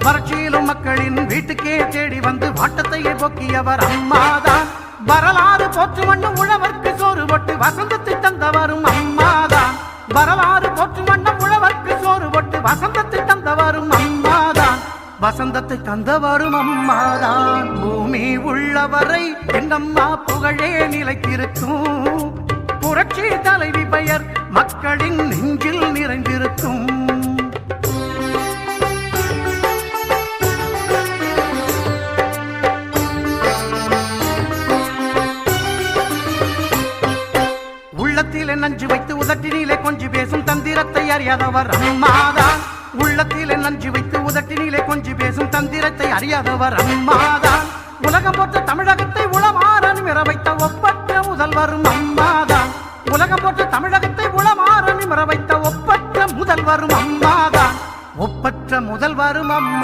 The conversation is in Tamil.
வறட்சியிலும் மக்களின் வீட்டுக்கே தேடி வந்து வாட்டத்தையே போக்கியவர் அம்மாதான். வரலாறு போற்று வண்ணம் உழவர்க்கு சோறு போட்டு வசந்தத்தை தந்தவரும் அம்மாதான். வரலாறு போற்று வண்ணம் உழவர்க்கு சோறு போட்டு வசந்தத்தை தந்தவரும் அம்மாதான். வசந்தத்தை தந்தவரும் அம்மாதான். பூமி உள்ளவரை என்னம்மா புகழே நிலைத்திருக்கும். புரட்சி தலைவி பெயர் மக்களின் நெஞ்சில் நிறைந்திருக்கும். உள்ளத்திலே நஞ்சு வைத்து உதட்டினிலே கொஞ்சி பேசும் தந்திரத்தை அறியாதவர் அம்மாதான். உள்ளத்திலே நஞ்சு வைத்து உதட்டினிலே கொஞ்சி பேசும் தந்திரத்தை அறியாதவர் அம்மாதான். உலகம் போற்ற தமிழகத்தை உளமாற நிமிர வைத்த ஒப்பற்ற முதல்வரும் அம்மாதான். உலகம் போற்ற தமிழகத்தை உளமாற நிமிர வைத்த ஒப்பற்ற முதல்வரும் அம்மாதான். ஒப்பற்ற முதல்வரும் அம்மா.